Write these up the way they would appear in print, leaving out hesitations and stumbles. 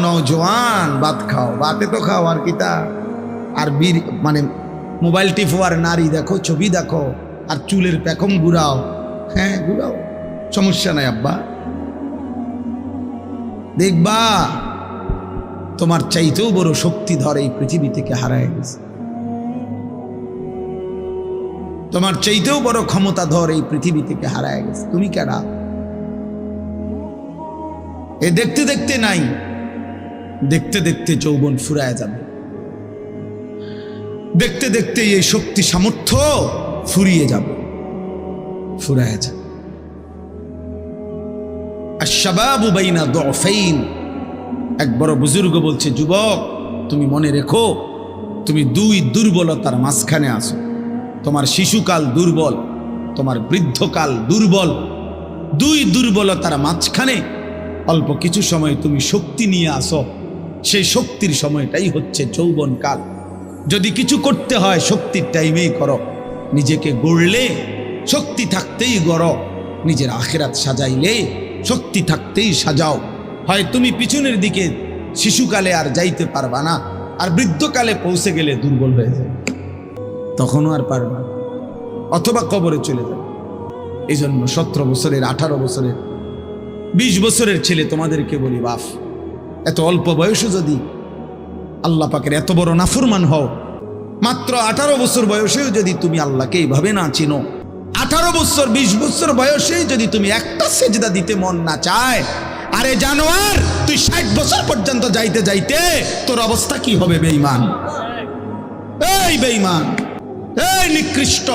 নওজোয়ান ভাত খাও, ভাতে তো খাও আর কিতা, আর মানে মোবাইল টিপো আর নারী দেখো, ছবি দেখো আর চুলের পেখম ঘুরাও। হ্যাঁ ঘুরাও, সমস্যা নাই আব্বা। দেখবা তোমার চাইতেও বড় শক্তিধর এই পৃথিবী থেকে হারায় গেছে, তোমার চাইতেও বড় ক্ষমতাধর এই পৃথিবী থেকে হারায় গেছে। তুমি কেডা? এ দেখতে দেখতে নাই, দেখতে দেখতে যৌবন ফুরায় যাবে, দেখতে দেখতে এই শক্তি সামর্থ্য ফুরিয়ে যাবে, ফুরায় যাবে। আশ-শাবাবু বাইনা দুফাইন, এক বড় বুজুর্গ বলছে, যুবক তুমি মনে রেখো, তুমি দুই দুর্বলতার মাঝখানে আছো। তোমার শিশুকাল দুর্বল, তোমার বৃদ্ধকাল দুর্বল, দুই দুর্বলতার মাঝখানে অল্প কিছু সময় তুমি শক্তি নিয়ে আসো। সেই শক্তির সময়টাই হচ্ছে যৌবনকাল। যদি কিছু করতে হয় শক্তির টাইমেই করো। নিজেকে গড়লে শক্তি থাকতেই গড়ো, নিজের আখিরাত সাজাইলে শক্তি থাকতেই সাজাও। হয় তুমি পিছনের দিকে শিশুকালে আর যাইতে পারবা না, আর বৃদ্ধকালে পৌঁছে গেলে দুর্বল হয়ে যাবে, তখনও আর পারবা, অথবা কবরে চলে যাবে। এই জন্য 17 বছরের, 18 বছরের, 20 বছরের ছেলে তোমাদেরকে বলি, বাপ এত অল্প বয়সে যদি আল্লাহ পাকের এত বড় নাফরমান হও, মাত্র 18 বছর বয়সেও যদি তুমি আল্লাহকে এইভাবে না চিনো, 18 বছর 20 বছর বয়সে যদি তুমি একটা সেজদা দিতে মন না চায়, আরে জানোয়ার তুই 60 বছর পর্যন্ত যাইতে যাইতে তোর অবস্থা কি হবে? বেঈমান, এই বেঈমান, এই নিকৃষ্ট,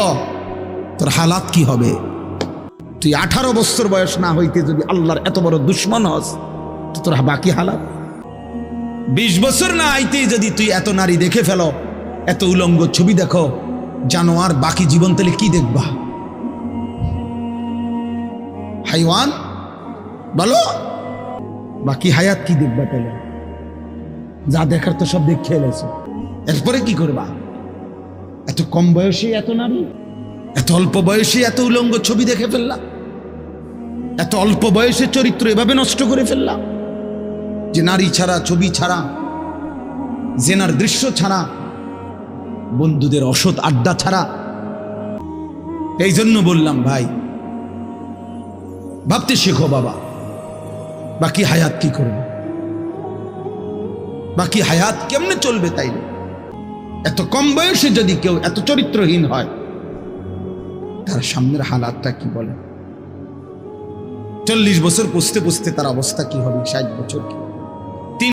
তোর হালাত কি হবে? তুই 18 বছর বয়স না হইতে যদি আল্লাহর এত বড় দুশ্মন হস, তো তোর বাকি হালাত। 20 বছর না আইতে যদি তুই এত নারী দেখে ফেলো, এত উলঙ্গ ছবি দেখো, জানোয়ার, বাকি জীবন তাহলে কি দেখবা? হাইওয়ান বলো, বাকি হায়াত কি দেখবা? তাহলে যা দেখার তো সব দেখে এলেছো, এরপরে কি করবা? এত কম বয়সে এত নারী, এত অল্প বয়সে এত উলঙ্গ ছবি দেখে ফেললাম, এত অল্প বয়সে চরিত্র এভাবে নষ্ট করে ফেললাম যে নারী ছাড়া, ছবি ছাড়া, জেনার দৃশ্য ছাড়া, বন্ধুদের অসৎ আড্ডা ছাড়া। এই জন্য বললাম ভাই, ভাবতে শেখো বাবা, বাকি হায়াত কি করবে, বাকি হায়াত কেমনে চলবে? তাইলে এত কম বয়সে যদি কেউ এত চরিত্রহীন হয়, তার সামনের হালাতটা কি বলে? 40 বছর পুষতে পুষতে তার অবস্থা কি হবে? 60 বছর কি?